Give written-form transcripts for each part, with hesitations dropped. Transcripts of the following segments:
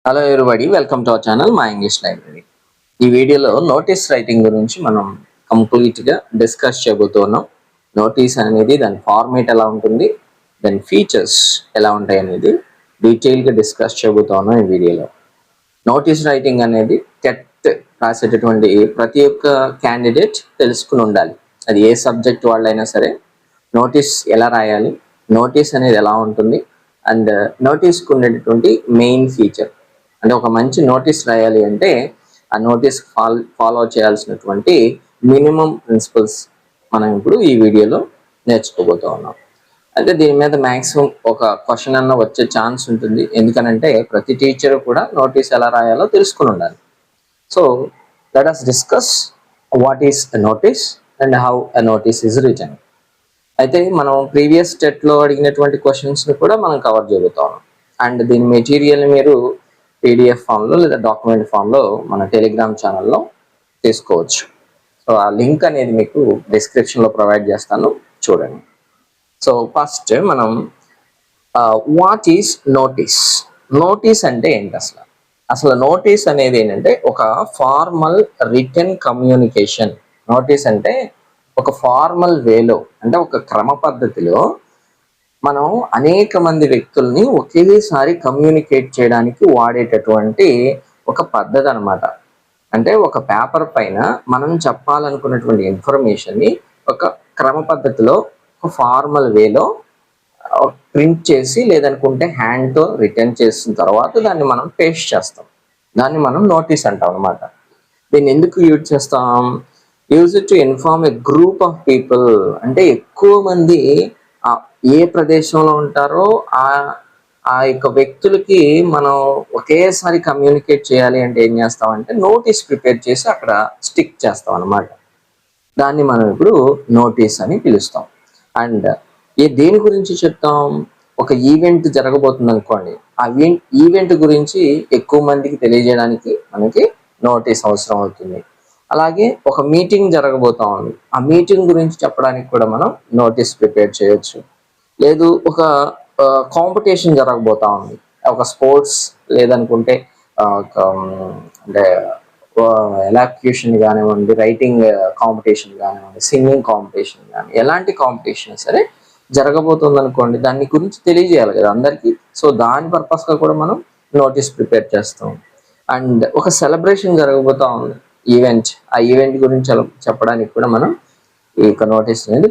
Hello everybody, welcome to our channel మా English library. ఈ వీడియోలో నోటీస్ రైటింగ్ గురించి మనం కంప్లీట్గా డిస్కస్ చేయబోతున్నాం. నోటీస్ అనేది దాని ఫార్మేట్ ఎలా ఉంటుంది, దాని ఫీచర్స్ ఎలా ఉంటాయి అనేది డీటెయిల్గా డిస్కస్ చేయబోతున్నాం ఈ వీడియోలో. నోటీస్ రైటింగ్ అనేది టెట్ రాసేటటువంటి ప్రతి ఒక్క క్యాండిడేట్ తెలుసుకుని ఉండాలి. అది ఏ సబ్జెక్ట్ వాళ్ళైనా సరే నోటీస్ ఎలా రాయాలి, నోటీస్ అనేది ఎలా ఉంటుంది, అండ్ నోటీస్కి ఉండేటటువంటి మెయిన్ ఫీచర్. అంటే ఒక మంచి నోటీస్ రాయాలి అంటే ఆ నోటీస్ ఫాలో చేయాల్సినటువంటి మినిమం ప్రిన్సిపల్స్ మనం ఇప్పుడు ఈ వీడియోలో నేర్చుకోబోతూ ఉన్నాం. అయితే దీని మీద మ్యాక్సిమం ఒక క్వశ్చన్ అన్న వచ్చే ఛాన్స్ ఉంటుంది. ఎందుకనంటే ప్రతి టీచర్ కూడా నోటీస్ ఎలా రాయాలో తెలుసుకుని ఉండాలి. So let us discuss what is a notice and how a notice is return. అయితే మనం ప్రీవియస్ స్టెట్లో అడిగినటువంటి క్వశ్చన్స్ని కూడా మనం కవర్ చేయబోతా ఉన్నాం. అండ్ దీని మెటీరియల్ని మీరు పీడిఎఫ్ ఫామ్లో లేదా డాక్యుమెంట్ ఫామ్లో మన టెలిగ్రామ్ ఛానల్లో తీసుకోవచ్చు. సో ఆ లింక్ అనేది మీకు డిస్క్రిప్షన్లో ప్రొవైడ్ చేస్తాను, చూడండి. సో ఫస్ట్ మనం వాట్ ఈస్ నోటీస్. నోటీస్ అంటే ఏంటి అసలు? అసలు నోటీస్ అనేది ఏంటంటే ఒక ఫార్మల్ రిటన్ కమ్యూనికేషన్. నోటీస్ అంటే ఒక ఫార్మల్ వేలో, అంటే ఒక క్రమ పద్ధతిలో మనం అనేక మంది వ్యక్తుల్ని ఒకేసారి కమ్యూనికేట్ చేయడానికి వాడేటటువంటి ఒక పద్ధతి అనమాట. అంటే ఒక పేపర్ పైన మనం చెప్పాలనుకున్నటువంటి ఇన్ఫర్మేషన్ని ఒక క్రమ పద్ధతిలో ఒక ఫార్మల్ వేలో ప్రింట్ చేసి లేదనుకుంటే హ్యాండ్తో రిటర్న్ చేసిన తర్వాత దాన్ని మనం పేస్ట్ చేస్తాం. దాన్ని మనం నోటీస్ అంటాం అనమాట. దీన్ని ఎందుకు యూజ్ చేస్తాం? Use to inform a group of people. అంటే ఎక్కువ మంది ఏ ప్రదేశంలో ఉంటారో ఆ యొక్క వ్యక్తులకి మనం ఒకేసారి కమ్యూనికేట్ చేయాలి అంటే ఏం చేస్తామంటే నోటీస్ ప్రిపేర్ చేసి అక్కడ స్టిక్ చేస్తాం అనమాట. దాన్ని మనం ఇప్పుడు నోటీస్ అని పిలుస్తాం. అండ్ దేని గురించి చెప్తాం? ఒక ఈవెంట్ జరగబోతుంది అనుకోండి, ఆ ఈవెంట్ గురించి ఎక్కువ మందికి తెలియజేయడానికి మనకి నోటీస్ అవసరం అవుతుంది. అలాగే ఒక మీటింగ్ జరగబోతా ఉంది, ఆ మీటింగ్ గురించి చెప్పడానికి కూడా మనం నోటీస్ ప్రిపేర్ చేయొచ్చు. లేదు ఒక కాంపిటీషన్ జరగబోతా ఉంది, ఒక స్పోర్ట్స్ లేదనుకుంటే అంటే ఎలాక్యూషన్ కానివ్వండి, రైటింగ్ కాంపిటీషన్ కానివ్వండి, సింగింగ్ కాంపిటీషన్ కానీ ఎలాంటి కాంపిటీషన్ సరే జరగబోతుంది అనుకోండి, దాని గురించి తెలియజేయాలి కదా అందరికీ. సో దాని పర్పస్గా కూడా మనం నోటీస్ ప్రిపేర్ చేస్తాం. అండ్ ఒక సెలబ్రేషన్ జరగబోతా ఉంది, ఈవెంట్, ఆ ఈవెంట్ గురించి చెప్పడానికి కూడా మనం ఈ యొక్క నోటీస్ అనేది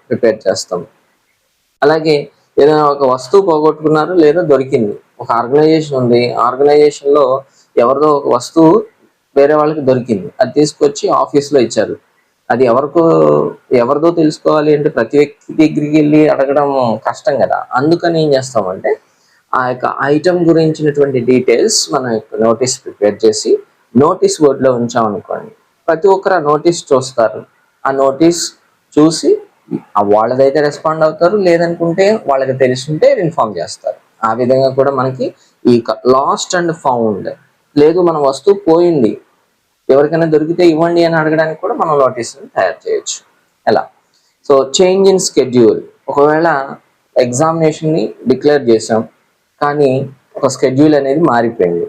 ప్రిపేర్ చేస్తాం. అలాగే ఏదైనా ఒక వస్తువు పోగొట్టుకున్నారు లేదా దొరికింది, ఒక ఆర్గనైజేషన్ ఉంది, ఆర్గనైజేషన్లో ఎవరిదో ఒక వస్తువు వేరే వాళ్ళకి దొరికింది, అది తీసుకొచ్చి ఆఫీస్లో ఇచ్చారు. అది ఎవరిదో తెలుసుకోవాలి అంటే ప్రతి వ్యక్తి దగ్గరికి వెళ్ళి అడగడం కష్టం కదా. అందుకని ఏం చేస్తామంటే ఆ యొక్క ఐటమ్ గురించినటువంటి డీటెయిల్స్ మనం నోటీస్ ప్రిపేర్ చేసి నోటీస్ బోర్డులో ఉంచామనుకోండి, ప్రతి ఒక్కరు ఆ నోటీస్ చూస్తారు. ఆ నోటీస్ చూసి వాళ్ళదైతే రెస్పాండ్ అవుతారు, లేదనుకుంటే వాళ్ళకి తెలుసుంటే ఇన్ఫార్మ్ చేస్తారు. ఆ విధంగా కూడా మనకి ఈ లాస్ట్ అండ్ ఫౌండ్, లేదు మన వస్తువు పోయింది ఎవరికైనా దొరికితే ఇవ్వండి అని అడగడానికి కూడా మనం నోటీస్ని తయారు చేయొచ్చు. ఎలా? So change in schedule. ఒకవేళ ఎగ్జామినేషన్ని డిక్లేర్ చేసాం కానీ ఒక స్కెడ్యూల్ అనేది మారిపోయింది,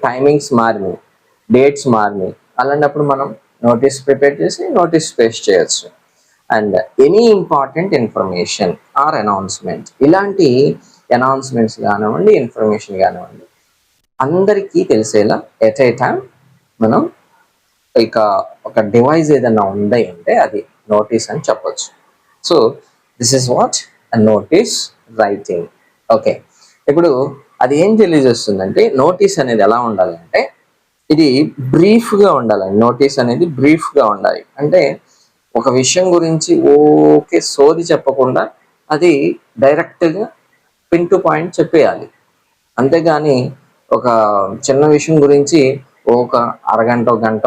టైమింగ్స్ మారినాయి, డేట్స్ మారినాయి, అలాంటప్పుడు మనం నోటీస్ ప్రిపేర్ చేసి నోటీస్ పేస్ట్ చేయొచ్చు. And any important information are announcement, ఇలాంటి అనౌన్స్మెంట్స్ కానివ్వండి, ఇన్ఫర్మేషన్ కానివ్వండి అందరికీ తెలిసేలా ఎట్ ఏ టైం మనం ఇక ఒక డివైస్ ఏదైనా ఉంది అంటే అది నోటీస్ అని చెప్పొచ్చు. So this is what notice writing. Okay, ఇప్పుడు అది ఏం తెలియజేస్తుందంటే నోటీస్ అనేది ఎలా ఉండాలంటే ఇది బ్రీఫ్గా ఉండాలండి. నోటీస్ అనేది బ్రీఫ్గా ఉండాలి. అంటే ఒక విషయం గురించి ఓకే సోది చెప్పకుండా అది డైరెక్ట్గా పిన్ టు పాయింట్ చెప్పేయాలి. అంతేగాని ఒక చిన్న విషయం గురించి ఒక అరగంట గంట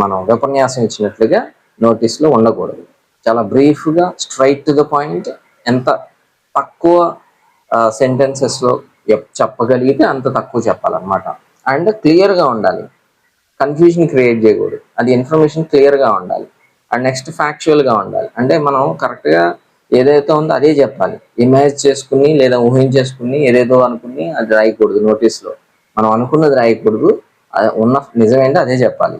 మనం ఉపన్యాసం ఇచ్చినట్లుగా నోటీస్లో ఉండకూడదు. చాలా బ్రీఫ్గా స్ట్రైట్ టు ద పాయింట్, ఎంత తక్కువ సెంటెన్సెస్లో చెప్పగలిగితే అంత తక్కువ చెప్పాలన్నమాట. అండ్ క్లియర్గా ఉండాలి, కన్ఫ్యూజన్ క్రియేట్ చేయకూడదు. అది ఇన్ఫర్మేషన్ క్లియర్గా ఉండాలి. అండ్ నెక్స్ట్ ఫ్యాక్చువల్గా ఉండాలి. అంటే మనం కరెక్ట్గా ఏదైతే ఉందో అదే చెప్పాలి. ఇమేజ్ చేసుకుని లేదా ఊహించేసుకుని ఏదేదో అనుకుని అది రాయకూడదు నోటీస్లో. మనం అనుకున్నది రాయకూడదు, ఉన్న నిజమేంటో అదే చెప్పాలి.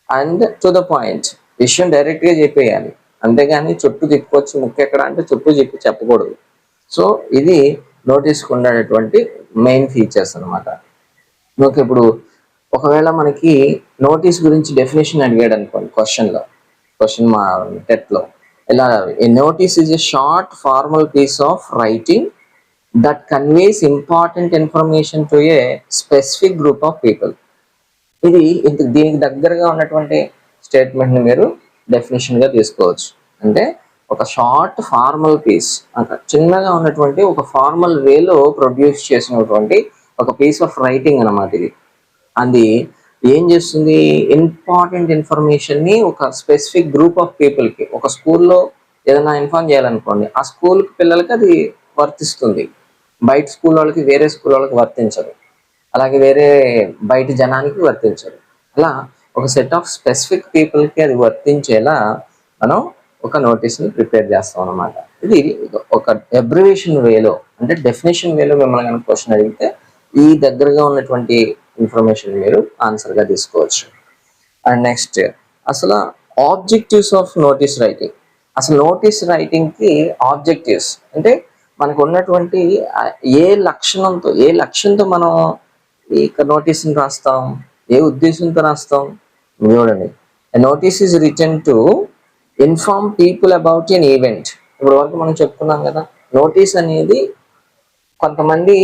అండ్ టు ద పాయింట్, విషయం డైరెక్ట్గా చెప్పేయాలి, అంతేగాని చుట్టూ తిప్పుకొచ్చి ముఖ్య ఎక్కడ అంటే చుట్టూ చెప్పకూడదు. సో ఇది నోటీస్కి ఉండేటటువంటి మెయిన్ ఫీచర్స్ అనమాట. ఓకే, ఇప్పుడు ఒకవేళ మనకి నోటీస్ గురించి డెఫినేషన్ అడిగాడు అనుకోండి క్వశ్చన్ మా టెట్లో, ఎలా a notice is a short formal piece of writing that conveys important information to a specific group of people. ఇది దీనికి దగ్గరగా ఉన్నటువంటి స్టేట్మెంట్ని మీరు డెఫినేషన్గా తీసుకోవచ్చు. అంటే ఒక షార్ట్ ఫార్మల్ పీస్, అంటే చిన్నగా ఉన్నటువంటి ఒక ఫార్మల్ వేలో ప్రొడ్యూస్ చేసినటువంటి ఒక పీస్ ఆఫ్ రైటింగ్ అన్నమాట ఇది. అది ఏం చేస్తుంది, ఇంపార్టెంట్ ఇన్ఫర్మేషన్ని ఒక స్పెసిఫిక్ గ్రూప్ ఆఫ్ పీపుల్కి, ఒక స్కూల్లో ఏదైనా ఇన్ఫార్మ్ చేయాలనుకోండి, ఆ స్కూల్ పిల్లలకి అది వర్తిస్తుంది, బయట స్కూల్ వాళ్ళకి వేరే స్కూల్ వాళ్ళకి వర్తించదు, అలాగే వేరే బయట జనానికి వర్తించదు. అలా ఒక సెట్ ఆఫ్ స్పెసిఫిక్ పీపుల్కి అది వర్తించేలా మనం ఒక నోటీస్ని ప్రిపేర్ చేస్తాం అన్నమాట. ఇది ఒక అబ్రివేషన్ వేలో, అంటే డెఫినేషన్ వేలో మిమ్మల్ని కనుక క్వశ్చన్ అడిగితే ఈ దగ్గరగా ఉన్నటువంటి ఇన్ఫర్మేషన్ మీరు ఆన్సర్గా తీసుకోవచ్చు. అండ్ నెక్స్ట్, అసలు ఆబ్జెక్టివ్స్ ఆఫ్ నోటీస్ రైటింగ్. అసలు నోటీస్ రైటింగ్కి ఆబ్జెక్టివ్స్ అంటే మనకు ఉన్నటువంటి ఏ లక్ష్యంతో మనం ఈ నోటీస్ని రాస్తాం, ఏ ఉద్దేశంతో రాస్తాం చూడండి. Notice is return to inform people about an event. ఇప్పుడు వరకు మనం చెప్పుకున్నాం కదా, నోటీస్ అనేది కొంతమంది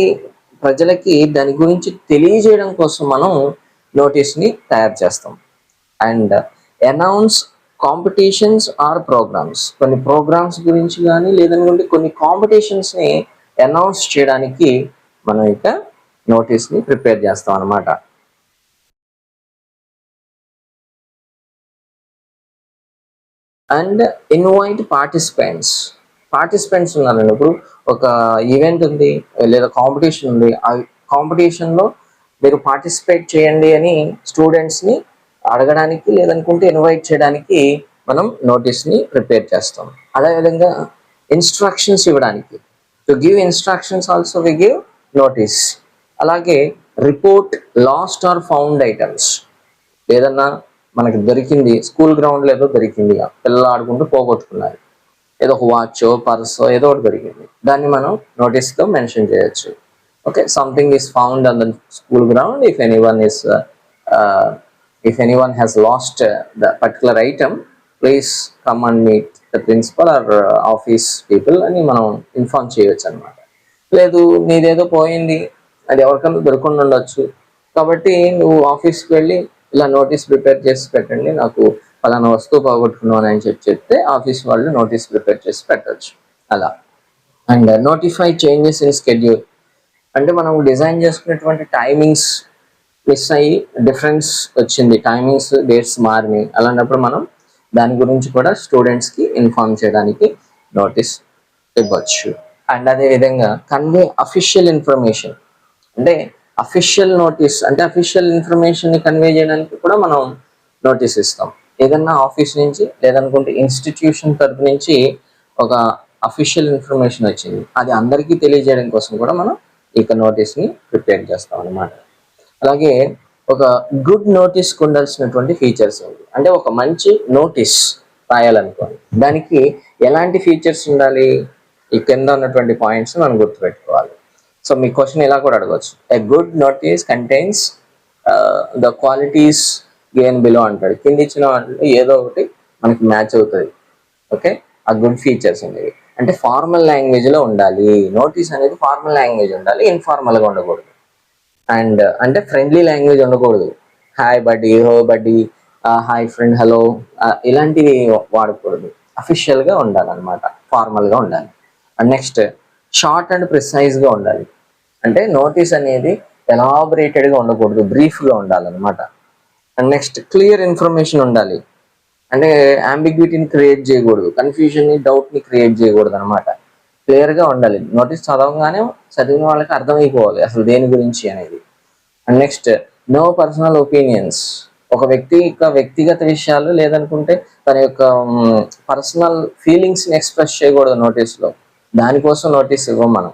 ప్రజలకి దాని గురించి తెలియజేయడం కోసం మనం నోటీస్ని తయారు చేస్తాం. And announce competitions or programmes, కొన్ని ప్రోగ్రామ్స్ గురించి కానీ లేదనుకుంటే కొన్ని కాంపిటీషన్స్ని అనౌన్స్ చేయడానికి మనం ఇక నోటీస్ని ప్రిపేర్ చేస్తాం అన్నమాట. అండ్ ఇన్వైట్ పార్టిసిపెంట్స్ ఉన్నారండి. ఇప్పుడు ఒక ఈవెంట్ ఉంది లేదా కాంపిటీషన్ ఉంది, ఆ కాంపిటీషన్లో మీరు పార్టిసిపేట్ చేయండి అని స్టూడెంట్స్ని అడగడానికి లేదనుకుంటే ఇన్వైట్ చేయడానికి మనం నోటీస్ని ప్రిపేర్ చేస్తాం. అదేవిధంగా ఇన్స్ట్రక్షన్స్ ఇవ్వడానికి, to give instructions also we give notice. అలాగే report lost or found items, ఏదన్నా మనకి దొరికింది, స్కూల్ గ్రౌండ్లో ఏదో దొరికింది, పిల్లలు ఆడుకుంటూ పోగొట్టుకున్నారు, ఏదో ఒక వాచో పర్సో ఏదో ఒకటి దొరికింది, దాన్ని మనం నోటీస్తో మెన్షన్ చేయొచ్చు. Okay, something is found on the school ground, if anyone has lost the particular item, please come and meet the principal or office people అని మనం ఇన్ఫార్మ్ చేయొచ్చు అనమాట. లేదు, నీదేదో పోయింది, అది ఎవరికైనా దొరకకుండా ఉండొచ్చు, కాబట్టి నువ్వు ఆఫీస్కి వెళ్ళి ఇలా నోటీస్ ప్రిపేర్ చేసి పెట్టండి, నాకు ఫలానా వస్తువు పోగొట్టుకున్నాను అని చెప్తే ఆఫీస్ వాళ్ళు నోటీస్ ప్రిపేర్ చేసి పెట్టచ్చు అలా. And notify changes in schedule, అంటే మనం డిజైన్ చేసుకునేటువంటి టైమింగ్స్ మిస్ అయ్యి డిఫరెన్స్ వచ్చింది, టైమింగ్స్ డేట్స్ మారినాయి, అలాంటప్పుడు మనం దాని గురించి కూడా స్టూడెంట్స్కి ఇన్ఫార్మ్ చేయడానికి నోటీస్ ఇవ్వచ్చు. అండ్ అదేవిధంగా కన్వే అఫీషియల్ ఇన్ఫర్మేషన్, అంటే అఫీషియల్ నోటీస్ అంటే అఫీషియల్ ఇన్ఫర్మేషన్ని కన్వే చేయడానికి కూడా మనం నోటీస్ ఇస్తాం. ఏదన్నా ఆఫీస్ నుంచి లేదనుకుంటే ఇన్స్టిట్యూషన్ తరపు నుంచి ఒక అఫీషియల్ ఇన్ఫర్మేషన్ వచ్చింది, అది అందరికీ తెలియజేయడం కోసం కూడా మనం ఇక నోటీస్ని ప్రిపేర్ చేస్తాం అన్నమాట. అలాగే ఒక గుడ్ నోటీస్కి ఉండాల్సినటువంటి ఫీచర్స్ ఉంది, అంటే ఒక మంచి నోటీస్ రాయాలనుకోండి, దానికి ఎలాంటి ఫీచర్స్ ఉండాలి, ఈ కింద ఉన్నటువంటి పాయింట్స్ మనం గుర్తుపెట్టుకోవాలి. సో మీ క్వశ్చన్ ఇలా కూడా అడగవచ్చు, a good notice contains the qualities given below అంటాడు, కింద ఇచ్చిన వాటిలో ఏదో ఒకటి మనకి మ్యాచ్ అవుతుంది. ఓకే, ఆ గుడ్ ఫీచర్స్ అనేవి అంటే ఫార్మల్ లాంగ్వేజ్లో ఉండాలి, నోటీస్ అనేది ఫార్మల్ లాంగ్వేజ్ ఉండాలి, ఇన్ఫార్మల్గా ఉండకూడదు. అండ్ అంటే ఫ్రెండ్లీ లాంగ్వేజ్ ఉండకూడదు, హాయ్ బడ్డీ, హో బడ్డీ, హాయ్ ఫ్రెండ్, హలో, ఇలాంటివి వాడకూడదు, అఫీషియల్గా ఉండాలన్నమాట, ఫార్మల్గా ఉండాలి. అండ్ నెక్స్ట్ షార్ట్ అండ్ ప్రిసైజ్గా ఉండాలి, అంటే నోటీస్ అనేది ఎలాబరేటెడ్గా ఉండకూడదు, బ్రీఫ్గా ఉండాలన్నమాట. అండ్ నెక్స్ట్ క్లియర్ ఇన్ఫర్మేషన్ ఉండాలి, అంటే అంబిగ్విటీని క్రియేట్ చేయకూడదు, కన్ఫ్యూజన్ని డౌట్ని క్రియేట్ చేయకూడదు అనమాట, క్లియర్గా ఉండాలి. నోటీస్ చదవగానే చదివిన వాళ్ళకి అర్థమైపోవాలి అసలు దేని గురించి అనేది. And next no personal opinions, ఒక వ్యక్తి యొక్క వ్యక్తిగత విషయాలు లేదనుకుంటే తన యొక్క పర్సనల్ ఫీలింగ్స్ని ఎక్స్ప్రెస్ చేయకూడదు నోటీస్లో, దానికోసం నోటీస్ ఇవ్వం మనం.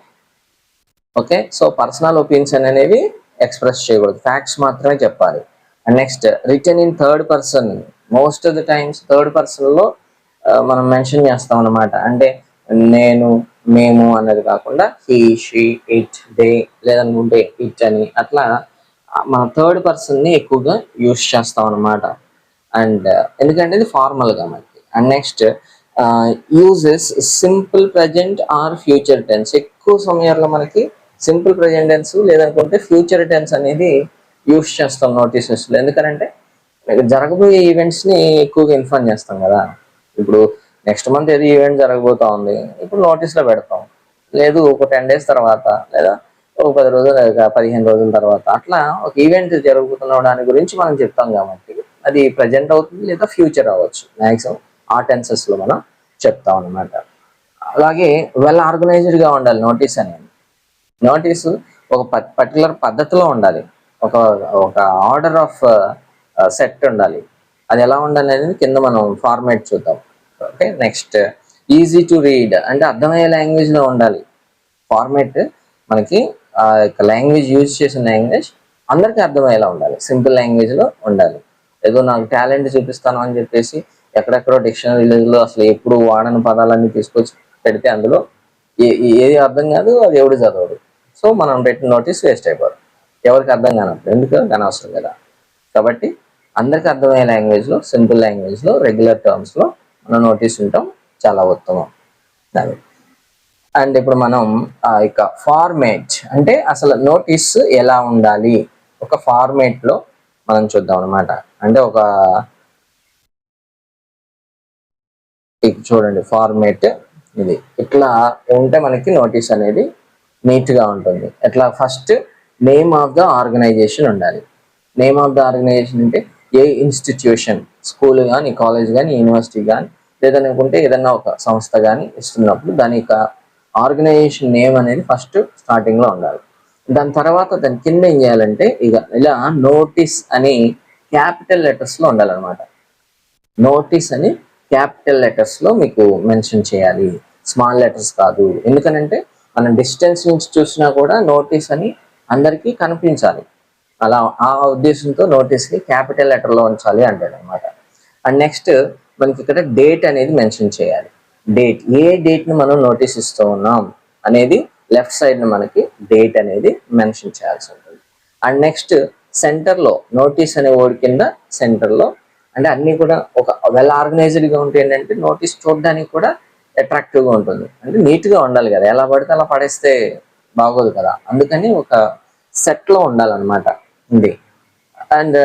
ఓకే, సో పర్సనల్ ఒపీనియన్స్ అనేవి ఎక్స్ప్రెస్ చేయకూడదు, ఫ్యాక్ట్స్ మాత్రమే చెప్పాలి. And next written in third person. Most of the times third పర్సన్లో మనం మెన్షన్ చేస్తాం అన్నమాట. అంటే నేను, మేము అన్నది కాకుండా హీ, షీ, ఇట్, దే లేదనుకుంటే ఇట్ అని అట్లా మన థర్డ్ పర్సన్ని ఎక్కువగా యూస్ చేస్తాం అనమాట. అండ్ ఎందుకంటే ఇది ఫార్మల్గా మనకి. And next uses simple present or future tense. ఎక్కువ సమయాల్లో మనకి సింపుల్ ప్రజెంట్ టెన్స్ లేదనుకుంటే ఫ్యూచర్ టెన్స్ అనేది యూస్ చేస్తాం నోటీసెస్లో. ఎందుకంటే జరగబోయే ఈవెంట్స్ని ఎక్కువగా ఇన్ఫార్మ్ చేస్తాం కదా. ఇప్పుడు నెక్స్ట్ మంత్ ఏది ఈవెంట్ జరగబోతా ఉంది, ఇప్పుడు నోటీస్లో పెడతాం. లేదు ఒక 10 days తర్వాత, లేదా ఒక 10 రోజులు, 15 రోజుల తర్వాత అట్లా ఒక ఈవెంట్ జరుగుతున్న దాని గురించి మనం చెప్తాం కాబట్టి అది ప్రజెంట్ అవుతుంది లేదా ఫ్యూచర్ అవ్వచ్చు. మ్యాక్సిమం ఆ టెన్సెస్లో మనం చెప్తాం అనమాట. అలాగే వెల్ ఆర్గనైజ్డ్గా ఉండాలి నోటీస్ అనేది. నోటీసు ఒక పర్టికులర్ పద్ధతిలో ఉండాలి, ఒక ఒక ఆర్డర్ ఆఫ్ సెట్ ఉండాలి. అది ఎలా ఉండాలి అనేది కింద మనం ఫార్మేట్ చూద్దాం. Okay, next easy to read, అంటే అర్థమయ్యే లాంగ్వేజ్లో ఉండాలి. ఫార్మేట్ మనకి లాంగ్వేజ్ యూజ్ చేసిన లాంగ్వేజ్ అందరికీ అర్థమయ్యేలా ఉండాలి, సింపుల్ లాంగ్వేజ్లో ఉండాలి. ఏదో నాకు టాలెంట్ చూపిస్తాను అని చెప్పేసి ఎక్కడెక్కడో డిక్షనరీలో అసలు ఎప్పుడు వాడని పదాలన్నీ తీసుకొచ్చి పెడితే అందులో ఏది అర్థం కాదు, అది ఎవడు చదవడు. సో మనం పెట్టిన నోటీస్ వేస్ట్ అయిపోదు, ఎవరికి అర్థం కానప్పుడు, ఎందుకు అనవసరం కదా. కాబట్టి అందరికీ అర్థమయ్యే లాంగ్వేజ్లో, సింపుల్ లాంగ్వేజ్లో, రెగ్యులర్ టర్మ్స్లో మనం నోటీస్ ఉంటాం, చాలా ఉత్తమం దాని. అండ్ ఇప్పుడు మనం ఇక ఫార్మేట్ అంటే అసలు నోటీస్ ఎలా ఉండాలి ఒక ఫార్మేట్లో మనం చూద్దాం అనమాట. అంటే ఒక చూడండి ఫార్మేట్ ఇది ఇట్లా ఉంటే మనకి నోటీస్ అనేది నీట్గా ఉంటుంది. ఎట్లా first name of the organisation ఉండాలి. నేమ్ ఆఫ్ ద ఆర్గనైజేషన్ అంటే ఏ ఇన్స్టిట్యూషన్, స్కూల్ కానీ, కాలేజ్ కానీ, యూనివర్సిటీ కానీ, లేదనుకుంటే ఏదన్నా ఒక సంస్థ కానీ ఇస్తున్నప్పుడు దాని యొక్క ఆర్గనైజేషన్ నేమ్ అనేది ఫస్ట్ స్టార్టింగ్లో ఉండాలి. దాని తర్వాత దాని కింద ఏం చేయాలంటే ఇలా నోటీస్ అని క్యాపిటల్ లెటర్స్లో ఉండాలన్నమాట. నోటీస్ అని క్యాపిటల్ లెటర్స్లో మీకు మెన్షన్ చేయాలి, స్మాల్ లెటర్స్ కాదు. ఎందుకనంటే మనం డిస్టెన్స్ నుంచి చూసినా కూడా నోటీస్ అని అందరికీ కనిపించాలి. అలా ఆ ఉద్దేశంతో నోటీస్ని క్యాపిటల్ లెటర్లో ఉంచాలి అంటాడు అనమాట. అండ్ నెక్స్ట్ మనకి ఇక్కడ డేట్ అనేది మెన్షన్ చేయాలి. డేట్, ఏ డేట్ని మనం నోటీస్ ఇస్తూ ఉన్నాం అనేది లెఫ్ట్ సైడ్ని మనకి డేట్ అనేది మెన్షన్ చేయాల్సి ఉంటుంది. అండ్ నెక్స్ట్ సెంటర్లో నోటీస్ అనే వర్డ్ కింద సెంటర్లో అంటే అన్నీ కూడా ఒక వెల్ ఆర్గనైజ్డ్గా ఉంటే ఏంటంటే నోటీస్ చూడడానికి కూడా అట్రాక్టివ్గా ఉంటుంది. అంటే నీట్గా ఉండాలి కదా, ఎలా పడితే అలా పడేస్తే బాగోదు కదా, అందుకని ఒక సెట్లో ఉండాలన్నమాట ఇది. అండ్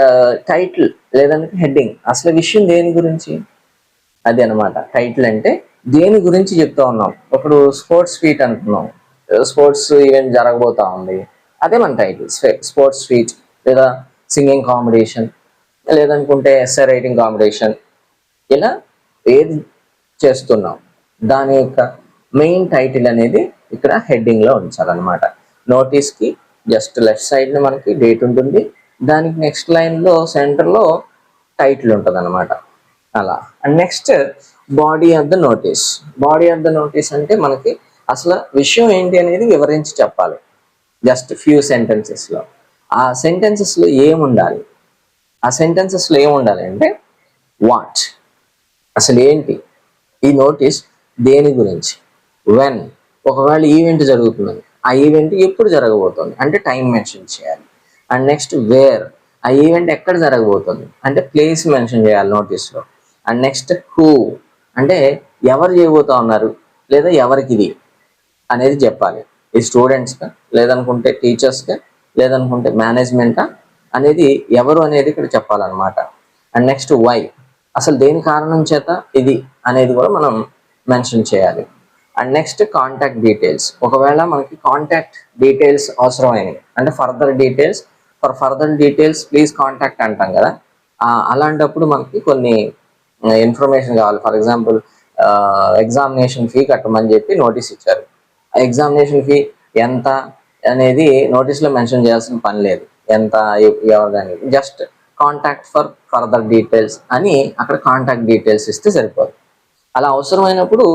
టైటిల్ లేదంటే హెడ్డింగ్, అసలు విషయం దేని గురించి అది అనమాట. టైటిల్ అంటే దేని గురించి చెప్తా ఉన్నాం. ఇప్పుడు స్పోర్ట్స్ ఫీట్ అనుకున్నాం, స్పోర్ట్స్ ఈవెంట్ జరగబోతా ఉంది, అదే మన టైటిల్. స్పోర్ట్స్ ఫీట్ లేదా సింగింగ్ కాంపిటీషన్ లేదనుకుంటే ఎస్ఏ రైటింగ్ కాంపిటీషన్, ఇలా ఏది చేస్తున్నాం దాని యొక్క మెయిన్ టైటిల్ అనేది ఇక్కడ హెడ్డింగ్లో ఉంచాలన్నమాట. నోటీస్కి జస్ట్ లెఫ్ట్ సైడ్ని మనకి డేట్ ఉంటుంది, దానికి నెక్స్ట్ లైన్లో సెంటర్లో టైటిల్ ఉంటుంది అనమాట అలా. And next body of the notice. Body of the notice అంటే మనకి అసలు విషయం ఏంటి అనేది వివరించి చెప్పాలి, జస్ట్ ఫ్యూ సెంటెన్సెస్లో. ఆ సెంటెన్సెస్లో ఏముండాలి, ఆ సెంటెన్సెస్లో ఏముండాలి అంటే వాట్, అసలు ఏంటి ఈ నోటీస్, దేని గురించి, వెన్, ఒకవేళ ఈవెంట్ జరుగుతుంది ఆ ఈవెంట్ ఎప్పుడు జరగబోతుంది అంటే టైం మెన్షన్ చేయాలి. అండ్ నెక్స్ట్ వేర్, ఆ ఈవెంట్ ఎక్కడ జరగబోతుంది అంటే ప్లేస్ మెన్షన్ చేయాలి నోటీస్లో. అండ్ నెక్స్ట్ హూ, అంటే ఎవరు చేయబోతా ఉన్నారు లేదా ఎవరికి ఇది అనేది చెప్పాలి. ఈ స్టూడెంట్స్గా లేదనుకుంటే టీచర్స్గా లేదనుకుంటే మేనేజ్మెంటా అనేది ఎవరు అనేది ఇక్కడ చెప్పాలన్నమాట. అండ్ నెక్స్ట్ వై, అసలు దేని కారణం చేత ఇది అనేది కూడా మనం మెన్షన్ చేయాలి. అండ్ నెక్స్ట్ కాంటాక్ట్ డీటెయిల్స్, ఒకవేళ మనకి కాంటాక్ట్ డీటెయిల్స్ అవసరమైనవి అంటే ఫర్దర్ డీటెయిల్స్ ప్లీజ్ కాంటాక్ట్ అంటాం కదా, అలాంటప్పుడు మనకి కొన్ని ఇన్ఫర్మేషన్ కావాలి. ఫర్ ఎగ్జాంపుల్ ఎగ్జామినేషన్ ఫీ కట్టమని చెప్పి నోటీస్ ఇచ్చారు, ఆ ఎగ్జామినేషన్ ఫీ ఎంత అనేది నోటీస్లో మెన్షన్ చేయాల్సిన పని లేదు, ఎంత ఎవరిదని, just contact for further details అని అక్కడ కాంటాక్ట్ డీటెయిల్స్ ఇస్తే సరిపోదు. అలా అవసరమైనప్పుడు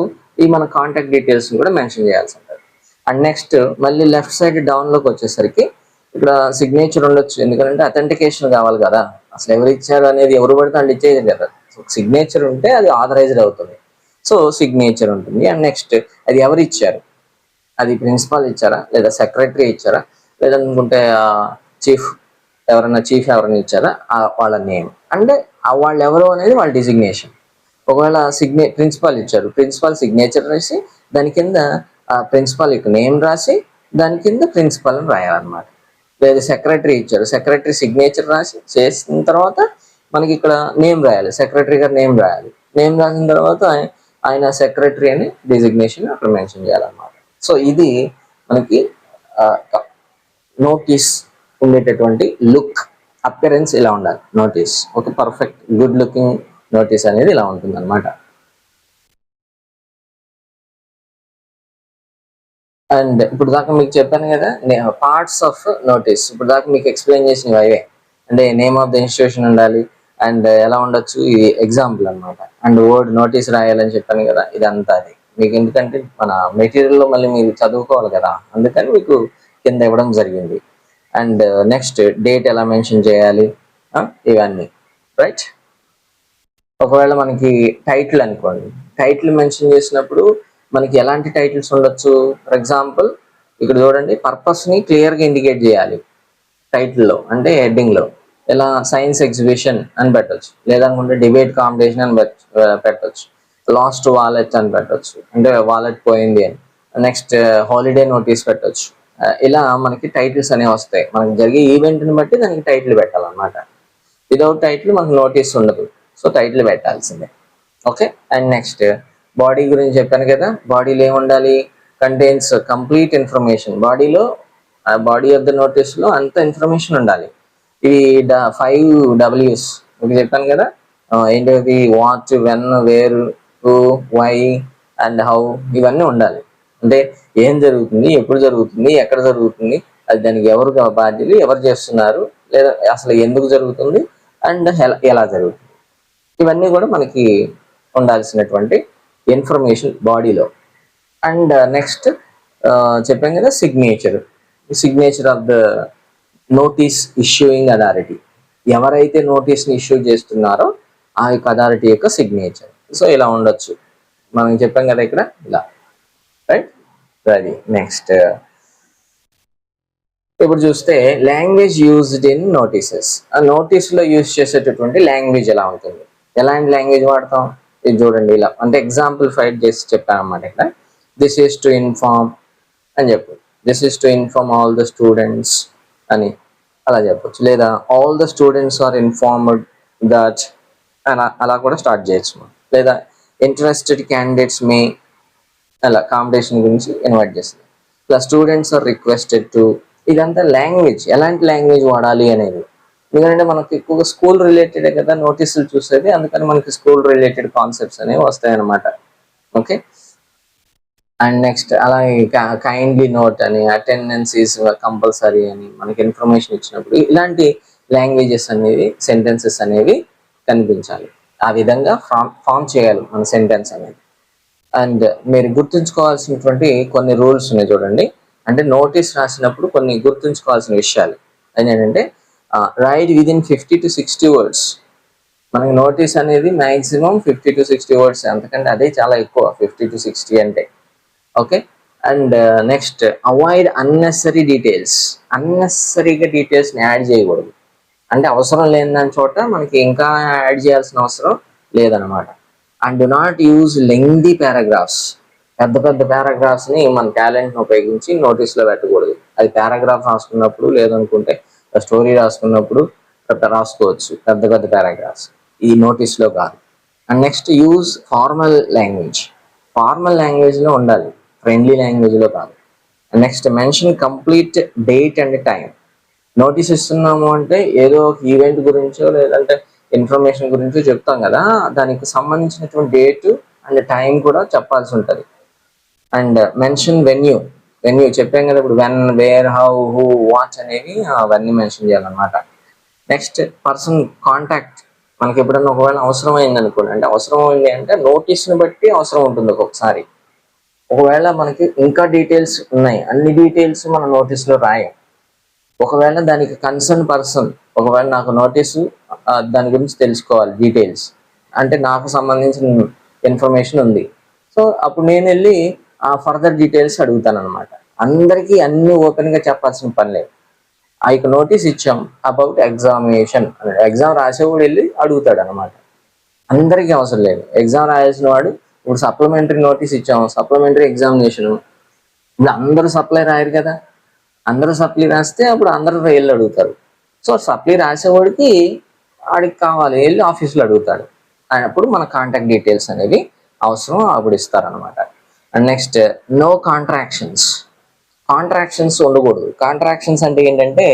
ఈ మన కాంటాక్ట్ డీటెయిల్స్ కూడా మెన్షన్ చేయాల్సి ఉంటుంది. అండ్ నెక్స్ట్ మళ్ళీ లెఫ్ట్ సైడ్ డౌన్లోకి వచ్చేసరికి ఇక్కడ సిగ్నేచర్ ఉండొచ్చు, ఎందుకంటే అథెంటికేషన్ కావాలి కదా. అసలు ఎవరు ఇచ్చారు అనేది ఎవరు పడితే వాళ్ళు ఇచ్చేది కదా. సిగ్నేచర్ ఉంటే అది ఆథరైజ్డ్ అవుతుంది. సో సిగ్నేచర్ ఉంటుంది. అండ్ నెక్స్ట్ అది ఎవరు ఇచ్చారు, అది ప్రిన్సిపాల్ ఇచ్చారా, లేదా సెక్రటరీ ఇచ్చారా, లేదనుకుంటే చీఫ్ ఎవరైనా ఇచ్చారా, వాళ్ళ నేమ్ అంటే వాళ్ళు ఎవరు అనేది వాళ్ళ డిజిగ్నేషన్. ఒకవేళ ప్రిన్సిపాల్ ఇచ్చారు, ప్రిన్సిపాల్ సిగ్నేచర్ రాసి దాని కింద ప్రిన్సిపాల్ యొక్క నేమ్ రాసి దాని కింద ప్రిన్సిపాల్ అని రాయాలన్నమాట. లేదా సెక్రటరీ ఇచ్చారు, సెక్రటరీ సిగ్నేచర్ రాసి చేసిన తర్వాత మనకి ఇక్కడ నేమ్ రాయాలి, సెక్రటరీ గారి నేమ్ రాయాలి. నేమ్ రాసిన తర్వాత ఆయన సెక్రటరీ అని డిజిగ్నేషన్ అక్కడ మెన్షన్ చేయాలన్నమాట. సో ఇది మనకి నోటీస్ ఉండేటటువంటి లుక్, అపియరెన్స్ ఇలా ఉండాలి. నోటీస్ ఒక పర్ఫెక్ట్ గుడ్ లుకింగ్ నోటీస్ అనేది ఇలా ఉంటుంది అనమాట. అండ్ ఇప్పుడు దాకా మీకు చెప్పాను కదా పార్ట్స్ ఆఫ్ నోటీస్, ఇప్పుడు దాకా మీకు ఎక్స్ప్లెయిన్ చేసినవి అవే. అంటే నేమ్ ఆఫ్ ద ఇన్స్టిట్యూషన్ ఉండాలి, అండ్ ఎలా ఉండొచ్చు ఇది ఎగ్జాంపుల్ అనమాట. అండ్ వర్డ్ నోటీస్ రాయాలని చెప్పాను కదా, ఇదంతా అది మీకు. ఎందుకంటే మన మెటీరియల్లో మళ్ళీ మీరు చదువుకోవాలి కదా, అందుకని మీకు కింద ఇవ్వడం జరిగింది. అండ్ నెక్స్ట్ డేట్ ఎలా మెన్షన్ చేయాలి, ఇవన్నీ రైట్. ఒకవేళ మనకి టైటిల్ అనుకోండి, టైటిల్ మెన్షన్ చేసినప్పుడు మనకి ఎలాంటి టైటిల్స్ ఉండొచ్చు. ఫర్ ఎగ్జాంపుల్ ఇక్కడ చూడండి, పర్పస్ని క్లియర్గా ఇండికేట్ చేయాలి టైటిల్లో, అంటే హెడ్డింగ్లో. ఇలా సైన్స్ ఎగ్జిబిషన్ అని పెట్టచ్చు, లేదనుకుంటే డిబేట్ కాంపిటీషన్ అని పెట్టచ్చు, లాస్ట్ వాలెట్ అని పెట్టచ్చు, అంటే వాలెట్ పోయింది అని. నెక్స్ట్ హాలిడే నోటీస్ పెట్టచ్చు. ఇలా మనకి టైటిల్స్ అనేవి వస్తాయి. మనకి జరిగే ఈవెంట్ని బట్టి దానికి టైటిల్ పెట్టాలన్నమాట. వితౌట్ టైటిల్ మనకు నోటీస్ ఉండదు, సో టైటిల్ పెట్టాల్సిందే. ఓకే. అండ్ నెక్స్ట్ బాడీ గురించి చెప్పాను కదా, బాడీలో ఏముండాలి, contains complete information. Body of the నోటీస్లో అంత ఇన్ఫర్మేషన్ ఉండాలి. ఇవి 5 Ws మీకు చెప్పాను కదా, ఏంటి what, when, where, who, why and how, ఇవన్నీ ఉండాలి. అంటే ఏం జరుగుతుంది, ఎప్పుడు జరుగుతుంది, ఎక్కడ జరుగుతుంది, అది దానికి ఎవరు బాధ్యులు, ఎవరు చేస్తున్నారు, లేదా అసలు ఎందుకు జరుగుతుంది, అండ్ ఎలా జరుగుతుంది, ఇవన్నీ కూడా మనకి ఉండాల్సినటువంటి ఇన్ఫర్మేషన్ బాడీలో. అండ్ నెక్స్ట్ చెప్పాం కదా signature of the notice issuing authority. ఎవరైతే నోటీస్ని ఇష్యూ చేస్తున్నారో ఆ యొక్క అథారిటీ యొక్క సిగ్నేచర్. సో ఇలా ఉండొచ్చు, మనం చెప్పాం కదా ఇక్కడ ఇలా, రైట్. అది నెక్స్ట్ ఇప్పుడు చూస్తే లాంగ్వేజ్ యూజ్డ్ ఇన్ నోటీసెస్. ఆ నోటీస్లో యూజ్ చేసేటటువంటి లాంగ్వేజ్ ఎలా ఉంటుంది, ఎలాంటి లాంగ్వేజ్ వాడతాం, ఇది చూడండి ఇలా. అంటే ఎగ్జాంపుల్ ఫైట్ చేసి చెప్పాను అన్నమాట. ఇక్కడ దిస్ ఈస్ టు ఇన్ఫార్మ్ అని చెప్పు, this is to inform all the students అని అలా చెప్పొచ్చు, లేదా all the students are informed that అలా కూడా స్టార్ట్ చేయొచ్చు. లేదా ఇంట్రెస్టెడ్ క్యాండిడేట్స్ మే, అలా కాంపిటీషన్ గురించి ఇన్వైట్ చేస్తుంది. ఇలా స్టూడెంట్స్ ఆర్ రిక్వెస్టెడ్ టు, ఇదంతా లాంగ్వేజ్, ఎలాంటి లాంగ్వేజ్ వాడాలి అనేది. ఎందుకంటే మనకి ఎక్కువగా స్కూల్ రిలేటెడ్ కదా నోటీసులు చూసేది, అందుకని మనకి స్కూల్ రిలేటెడ్ కాన్సెప్ట్స్ అనేవి వస్తాయన్నమాట. ఓకే. అండ్ నెక్స్ట్ అలాగే కైండ్లీ నోట్ అని, అటెండెన్స్ ఈజ్ కంపల్సరీ అని మనకి ఇన్ఫర్మేషన్ ఇచ్చినప్పుడు ఇలాంటి లాంగ్వేజెస్ అనేవి, సెంటెన్సెస్ అనేవి కనిపించాలి. ఆ విధంగా ఫామ్ చేయాలి మన సెంటెన్స్ అనేది. అండ్ మీరు గుర్తుంచుకోవాల్సినటువంటి కొన్ని రూల్స్ ఉన్నాయి చూడండి. అంటే నోటీస్ రాసినప్పుడు కొన్ని గుర్తుంచుకోవాల్సిన విషయాలు ఏంటంటే, రైట్ విదిన్ 50 to 60 words. మనకి నోటీస్ అనేది మ్యాక్సిమం 50 to 60 words, అంతకంటే అదే చాలా ఎక్కువ 50 to 60 అంటే. Okay. And next avoid unnecessary details. అన్నెసరీగా డీటెయిల్స్ని యాడ్ చేయకూడదు. అంటే అవసరం లేని దాని చోట మనకి ఇంకా యాడ్ చేయాల్సిన అవసరం లేదనమాట. And do not use lengthy paragraphs. పెద్ద పారాగ్రాఫ్స్ని మన టాలెంట్ని ఉపయోగించి నోటీస్లో పెట్టకూడదు. అది పారాగ్రాఫ్ రాసుకున్నప్పుడు, లేదనుకుంటే స్టోరీ రాసుకున్నప్పుడు రాసుకోవచ్చు పెద్ద పారాగ్రాఫ్స్, ఈ నోటీస్లో కాదు. And next use formal language. Formal లాంగ్వేజ్లో ఉండాలి, ఫ్రెండ్లీ లాంగ్వేజ్లో కాదు. Next mention complete date and time. Notice ఇస్తున్నాము అంటే ఏదో ఒక ఈవెంట్ గురించో లేదంటే ఇన్ఫర్మేషన్ గురించో చెప్తాం కదా, దానికి సంబంధించినటువంటి డేట్ అండ్ టైం కూడా చెప్పాల్సి ఉంటుంది. అండ్ మెన్షన్ వెన్యూ చెప్పాం కదా ఇప్పుడు, when, where, how, who, what అనేవి అవన్నీ మెన్షన్ చేయాలన్నమాట. Next person contact. మనకి ఎప్పుడన్నా ఒకవేళ అవసరం అయింది అనుకోండి, అంటే అవసరం అయింది అంటే నోటీస్ని బట్టి అవసరం ఉంటుంది ఒక్కొక్కసారి. ఒకవేళ మనకి ఇంకా డీటెయిల్స్ ఉన్నాయి, అన్ని డీటెయిల్స్ మన నోటీస్లో రాయం. ఒకవేళ దానికి కన్సర్న్ పర్సన్ ఒకవేళ నాకు నోటీసు దాని గురించి తెలుసుకోవాలి డీటెయిల్స్, అంటే నాకు సంబంధించిన ఇన్ఫర్మేషన్ ఉంది. సో అప్పుడు నేను వెళ్ళి ఆ ఫర్దర్ డీటెయిల్స్ అడుగుతాను అనమాట. అందరికీ అన్ని ఓపెన్గా చెప్పాల్సిన పని లేదు. ఆ యొక్క నోటీస్ ఇచ్చాం అబౌట్ ఎగ్జామినేషన్, ఎగ్జామ్ రాసేవాడు వెళ్ళి అడుగుతాడు అనమాట. అందరికీ అవసరం లేదు. ఎగ్జామ్ రాయాల్సిన వాడు ఇప్పుడు సప్లిమెంటరీ నోటీస్ ఇచ్చాము, సప్లిమెంటరీ ఎగ్జామినేషన్, ఇప్పుడు అందరూ సప్లై రాయరు కదా, అందరూ సప్లీ రాస్తే అప్పుడు అందరూ వెళ్ళి అడుగుతారు. సో సప్లీ రాసేవాడికి వాడికి కావాలి వెళ్ళి ఆఫీస్లో అడుగుతాడు. అప్పుడు మన కాంటాక్ట్ డీటెయిల్స్ అనేవి అవసరం, అప్పుడు ఇస్తారనమాట. అండ్ నెక్స్ట్ నో కాంట్రాక్షన్స్ ఉండకూడదు. కాంట్రాక్షన్స్ అంటే ఏంటంటే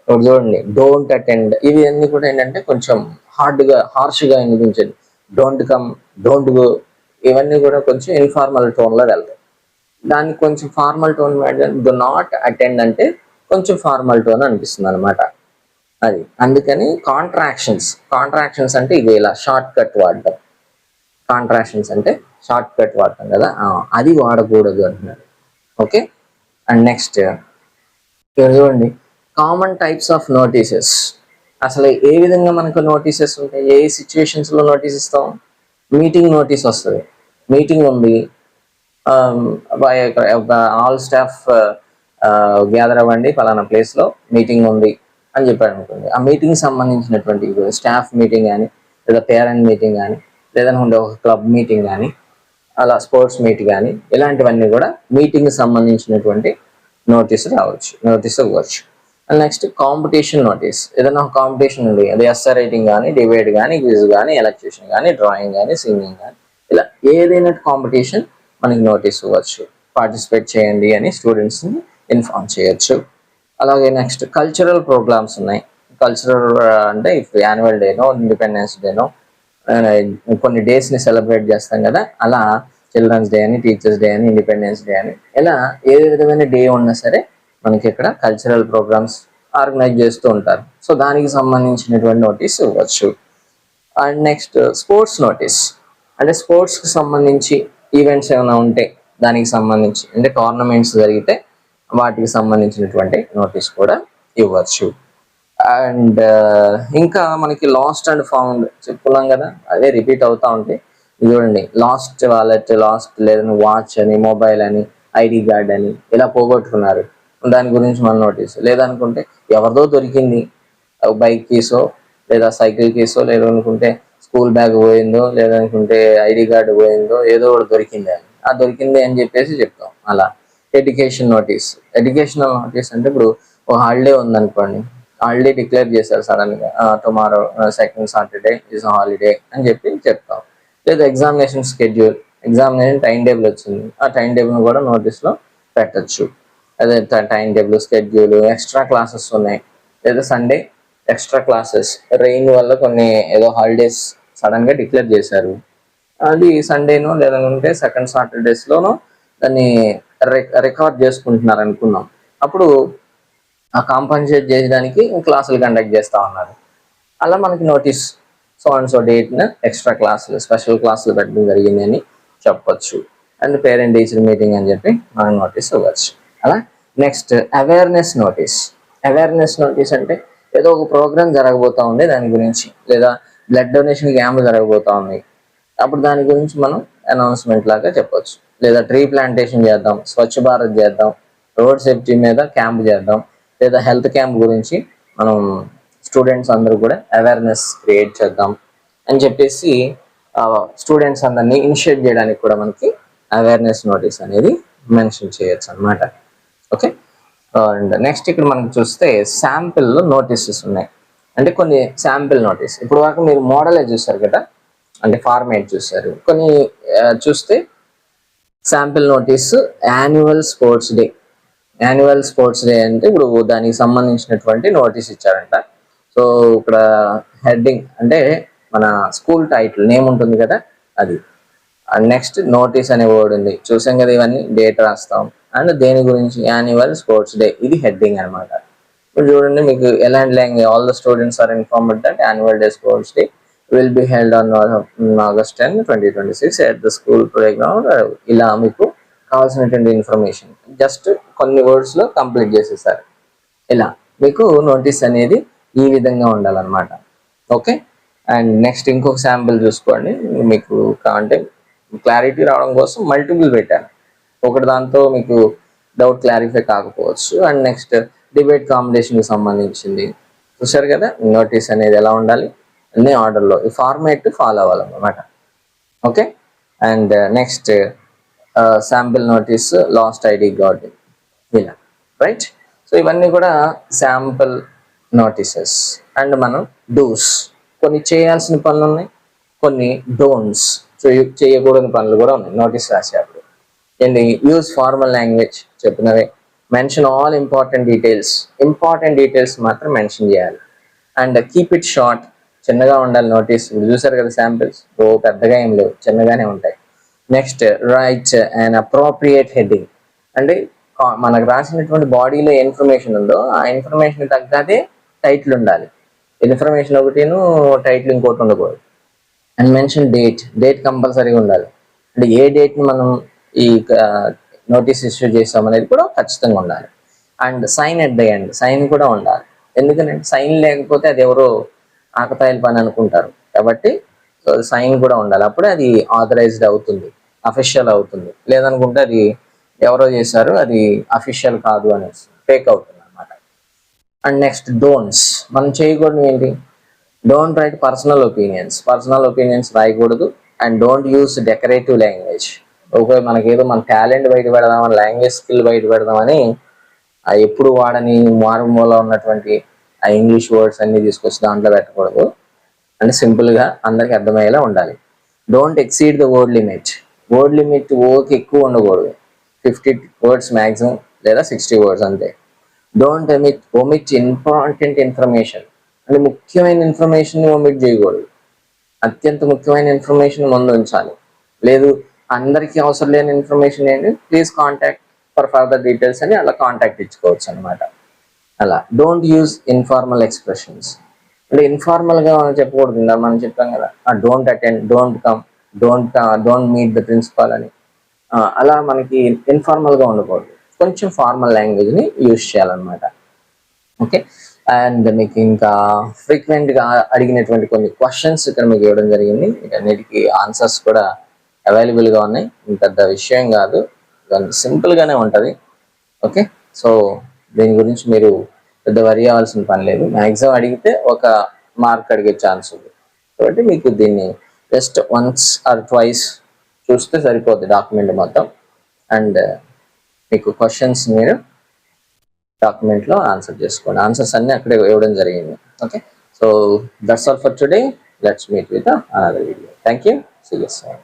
ఇప్పుడు చూడండి, డోంట్ అటెండ్, ఇవి అన్ని కూడా ఏంటంటే కొంచెం హార్ష్గా అనిపించండి. డోంట్ కమ్, డోంట్ గో, ఇవన్నీ కూడా కొంచెం ఇన్ఫార్మల్ టోన్లో వెళ్తాయి. దానికి కొంచెం formal tone do not attend అంటే కొంచెం ఫార్మల్ టోన్ అనిపిస్తుంది అనమాట. అది అందుకని కాంట్రాక్షన్స్ అంటే ఇది ఇలా షార్ట్ కట్ వాడటం. కాంట్రాక్షన్స్ అంటే షార్ట్ కట్ వాడటం కదా, అది వాడకూడదు అంటున్నారు. ఓకే. అండ్ నెక్స్ట్ ఇక్కడ చూడండి, కామన్ టైప్స్ ఆఫ్ నోటీసెస్. అసలు ఏ విధంగా మనకు నోటీసెస్ ఉంటాయి, ఏ సిచ్యువేషన్స్లో నోటీస్ ఇస్తాం? మీటింగ్ నోటీస్ వస్తుంది. మీటింగ్ ఉంది, ఆల్ స్టాఫ్ గ్యాదర్ అవ్వండి ఫలానా ప్లేస్లో మీటింగ్ ఉంది అని చెప్పాడు అనుకోండి. ఆ మీటింగ్ సంబంధించినటువంటి స్టాఫ్ మీటింగ్ కానీ, లేదా పేరెంట్ మీటింగ్ కానీ, లేదనుకుంటే ఒక క్లబ్ మీటింగ్ కానీ, అలా స్పోర్ట్స్ మీట్ కానీ, ఇలాంటివన్నీ కూడా మీటింగ్ సంబంధించినటువంటి నోటీస్ ఇవ్వచ్చు. And next competition notice. ఏదైనా ఒక కాంపిటీషన్ ఉంది, అది ఎస్ఆర్ రైటింగ్ కానీ, డిబేట్ కానీ, క్విజ్ కానీ, ఎలక్ట్యూషన్ కానీ, డ్రాయింగ్ కానీ, సింగింగ్ కానీ, ఇలా ఏదైనా కాంపిటీషన్ మనకి నోటీస్ ఇవ్వచ్చు. పార్టిసిపేట్ చేయండి అని స్టూడెంట్స్ని ఇన్ఫార్మ్ చేయొచ్చు. అలాగే నెక్స్ట్ కల్చరల్ ప్రోగ్రామ్స్ ఉన్నాయి. కల్చరల్ అంటే ఇప్పుడు యాన్యువల్ డేనో, ఇండిపెండెన్స్ డేనో, కొన్ని డేస్ని సెలబ్రేట్ చేస్తాం కదా, అలా చిల్డ్రన్స్ డే అని, టీచర్స్ డే అని, ఇండిపెండెన్స్ డే అని, ఇలా ఏ విధమైన డే ఉన్నా సరే మనకి ఇక్కడ కల్చరల్ ప్రోగ్రామ్స్ ఆర్గనైజ్ చేస్తూ ఉంటారు. సో దానికి సంబంధించినటువంటి నోటీస్ ఇవ్వచ్చు. అండ్ నెక్స్ట్ స్పోర్ట్స్ నోటీస్ అంటే స్పోర్ట్స్కి సంబంధించి ఈవెంట్స్ ఏమైనా ఉంటే దానికి సంబంధించి, అంటే టోర్నమెంట్స్ జరిగితే వాటికి సంబంధించినటువంటి నోటీస్ కూడా ఇవ్వచ్చు. అండ్ ఇంకా మనకి లాస్ట్ అండ్ ఫౌండ్ చెప్పుకున్నాం కదా, అదే రిపీట్ అవుతూ ఉంటాయి. చూడండి, లాస్ట్ వాలెట్, లాస్ట్ లేదని వాచ్ అని, మొబైల్ అని, ఐడి కార్డ్ అని, ఇలా పోగొట్టుకున్నారు, దాని గురించి మన నోటీస్. లేదనుకుంటే ఎవరిదో దొరికింది, బైక్ కీసో లేదా సైకిల్ కీసో, లేదనుకుంటే స్కూల్ బ్యాగ్ పోయిందో, లేదనుకుంటే ఐడి కార్డు పోయిందో, ఏదో ఒకటి దొరికింది అని, ఆ దొరికింది అని చెప్పేసి చెప్తాం. అలా ఎడ్యుకేషనల్ నోటీస్ అంటే ఇప్పుడు ఒక హాలిడే ఉందనుకోండి, హాలిడే డిక్లేర్ చేశారు సడన్గా, tomorrow second Saturday is holiday అని చెప్పి చెప్తాం. లేదా examination schedule, examination time table వచ్చింది, ఆ టైం టేబుల్ని కూడా నోటీస్లో పెట్టచ్చు. అదే time table, schedule, extra classes ఉన్నాయి, లేదా సండే ఎక్స్ట్రా క్లాసెస్, రెయిన్ వల్ల కొన్ని ఏదో హాలిడేస్ సడన్గా డిక్లేర్ చేశారు, అది సండేనో లేదంటే సెకండ్ సాటర్డేస్లోనో దాన్ని రికార్డ్ చేసుకుంటున్నారు అనుకున్నాం. అప్పుడు ఆ కాంపన్సేట్ చేయడానికి క్లాసులు కండక్ట్ చేస్తూ ఉన్నారు, అలా మనకి నోటీస్ సో అండ్ సో డేట్న ఎక్స్ట్రా క్లాసులు, స్పెషల్ క్లాసులు పెట్టడం జరిగింది అని చెప్పొచ్చు. అండ్ పేరెంట్ టీచర్ మీటింగ్ అని చెప్పి మనం నోటీస్ ఇవ్వచ్చు. అలా నెక్స్ట్ అవేర్నెస్ నోటీస్ అంటే ఏదో ఒక ప్రోగ్రామ్ జరగబోతా ఉంది దాని గురించి, లేదా బ్లడ్ డొనేషన్ క్యాంప్ జరగబోతా ఉంది, అప్పుడు దాని గురించి మనం అనౌన్స్మెంట్ లాగా చెప్పొచ్చు. లేదా ట్రీ ప్లాంటేషన్ చేద్దాం, స్వచ్ఛ భారత్ చేద్దాం, రోడ్ సేఫ్టీ మీద క్యాంప్ చేద్దాం, లేదా హెల్త్ క్యాంప్ గురించి మనం స్టూడెంట్స్ అందరూ కూడా అవేర్నెస్ క్రియేట్ చేద్దాం అని చెప్పేసి స్టూడెంట్స్ అందరినీ ఇనిషియేట్ చేయడానికి కూడా మనకి అవేర్నెస్ నోటీస్ అనేది మెన్షన్ చేయొచ్చు అనమాట. ఓకే. అండ్ నెక్స్ట్ ఇక్కడ మనకి చూస్తే శాంపిల్ నోటీసెస్ ఉన్నాయి. అంటే కొన్ని శాంపిల్ నోటీస్, ఇప్పుడు వరకు మీరు మోడలే చూసారు కదా, అంటే ఫార్మేట్ చూసారు. కొన్ని చూస్తే sample notice annual sports day అంటే ఇప్పుడు దానికి సంబంధించినటువంటి నోటీస్ ఇచ్చారంట. సో ఇక్కడ హెడ్డింగ్ అంటే మన స్కూల్ టైటిల్ నేమ్ ఉంటుంది కదా అది. అండ్ నెక్స్ట్ నోటీస్ అనే వర్డ్ ఉంది, చూసాం కదా, ఇవన్నీ డేట్ రాస్తాం. అండ్ దేని గురించి, యాన్యువల్ స్పోర్ట్స్ డే, ఇది హెడ్డింగ్ అనమాట. ఇప్పుడు చూడండి, మీకు ఎలాంటి language, all the students are informed that annual day sports day will be held on August 10, 2026 at the school playground. ఇలా మీకు కావాల్సినటువంటి ఇన్ఫర్మేషన్ జస్ట్ కొన్ని వర్డ్స్ లో కంప్లీట్ చేసేసారు. ఇలా మీకు నోటీస్ అనేది ఈ విధంగా ఉండాలన్నమాట. ఓకే, అండ్ నెక్స్ట్ ఇంకొక శాంపిల్ చూసుకోండి. మీకు అంటే క్లారిటీ రావడం కోసం మల్టిపుల్ పెట్టాను. ఒకటి దాంతో మీకు డౌట్ క్లారిఫై కాకపోవచ్చు. అండ్ నెక్స్ట్ డిబేట్ కాంపిటీషన్కి సంబంధించింది చూసారు కదా. నోటీస్ అనేది ఎలా ఉండాలి, అన్ని ఆర్డర్లో ఈ ఫార్మేట్ ఫాలో అవ్వాలన్నమాట. Okay, and next sample notice lost ID card ఇలా, రైట్. సో ఇవన్నీ కూడా శాంపిల్ నోటీసెస్. అండ్ మనం డూస్, కొన్ని చేయాల్సిన పనులు ఉన్నాయి, కొన్ని డోంట్స్, చేయకూడని పనులు కూడా ఉన్నాయి నోటీస్ రాసేటప్పుడు. ఏంటి, యూజ్ ఫార్మల్ లాంగ్వేజ్ చెప్పినవే, మెన్షన్ ఆల్ ఇంపార్టెంట్ డీటెయిల్స్ మాత్రం మెన్షన్ చేయాలి. అండ్ కీప్ ఇట్ షార్ట్, చిన్నగా ఉండాలి నోటీస్. చూసారు కదా శాంపిల్స్, పెద్దగా ఏం లేవు, చిన్నగానే ఉంటాయి. Next right and appropriate heading, అంటే మనకు రాసినటువంటి బాడీలో ఇన్ఫర్మేషన్ ఉందో ఆ ఇన్ఫర్మేషన్ తగ్గదే టైటిల్ ఉండాలి. ఇన్ఫర్మేషన్ ఒకటిను టైటిల్ ఇంకోటి ఉండకూడదు. అండ్ మెన్షన్ డేట్ కంపల్సరీగా ఉండాలి. అంటే ఏ డేట్ని మనం ఈ నోటీస్ ఇష్యూ చేస్తాం అనేది కూడా ఖచ్చితంగా ఉండాలి. And sign at the end, sign కూడా ఉండాలి. ఎందుకంటే సైన్ లేకపోతే అది ఎవరో ఆకతాయిల పని అనుకుంటారు. కాబట్టి సైన్ కూడా ఉండాలి. అప్పుడే అది ఆథరైజ్డ్ అవుతుంది, అఫీషియల్ అవుతుంది. లేదనుకుంటే అది ఎవరో చేశారు, అది అఫీషియల్ కాదు అనేసి ఫేక్ అవుతుంది అనమాట. అండ్ నెక్స్ట్ డోంట్స్, మనం చేయకూడదు ఏంటి, డోంట్ రైట్ పర్సనల్ ఒపీనియన్స్ రాయకూడదు. And don't use decorative language. ఒకవేళ మనకేదో మన టాలెంట్ బయట పెడదామని, లాంగ్వేజ్ స్కిల్ బయట పెడదామని ఎప్పుడు వాడని మారుమూల ఉన్నటువంటి ఆ ఇంగ్లీష్ వర్డ్స్ అన్ని తీసుకొచ్చి దాంట్లో పెట్టకూడదు. అంటే సింపుల్గా అందరికి అర్థమయ్యేలా ఉండాలి. Don't exceed the word limit okay ఎక్కువ ఉండకూడదు. 50 words మ్యాక్సిమం, లేదా 60 words అంతే. డోంట్ ఒమిట్ ఇంపార్టెంట్ ఇన్ఫర్మేషన్, అంటే ముఖ్యమైన ఇన్ఫర్మేషన్ ఒమిట్ చేయకూడదు. అత్యంత ముఖ్యమైన ఇన్ఫర్మేషన్ ముందు ఉంచాలి. లేదు అందరికీ అవసరం లేని ఇన్ఫర్మేషన్ ఏంటి, please contact for further details అని అలా కాంటాక్ట్ ఇచ్చుకోవచ్చు అనమాట. అలా డోంట్ యూజ్ ఇన్ఫార్మల్ ఎక్స్ప్రెషన్స్, అంటే ఇన్ఫార్మల్గా మనం చెప్పకూడదు. మనం చెప్పాం కదా, don't attend, don't come, don't meet the principal అని. అలా మనకి ఇన్ఫార్మల్గా ఉండకూడదు, కొంచెం ఫార్మల్ లాంగ్వేజ్ని యూజ్ చేయాలన్నమాట. ఓకే, అండ్ మీకు ఇంకా ఫ్రీక్వెంట్గా అడిగినటువంటి కొన్ని క్వశ్చన్స్ ఇక్కడ మీకు ఇవ్వడం జరిగింది. వీటన్నిటికీ ఆన్సర్స్ కూడా అవైలబుల్గా ఉన్నాయి. పెద్ద విషయం కాదు, సింపుల్గానే ఉంటుంది. ఓకే, సో దీని గురించి మీరు పెద్ద వరి అవ్వాల్సిన పని లేదు. మ్యాక్సిమం అడిగితే ఒక మార్క్ అడిగే ఛాన్స్ ఉంది. కాబట్టి మీకు దీన్ని జస్ట్ వన్స్ ఆర్ ట్వైస్ చూస్తే సరిపోద్ది డాక్యుమెంట్ మొత్తం. అండ్ మీకు క్వశ్చన్స్ మీరు డాక్యుమెంట్లో ఆన్సర్ చేసుకోండి. ఆన్సర్స్ అన్నీ అక్కడే ఇవ్వడం జరిగింది. Okay, so that's all for today. Let's meet with another video. Thank you. See you soon.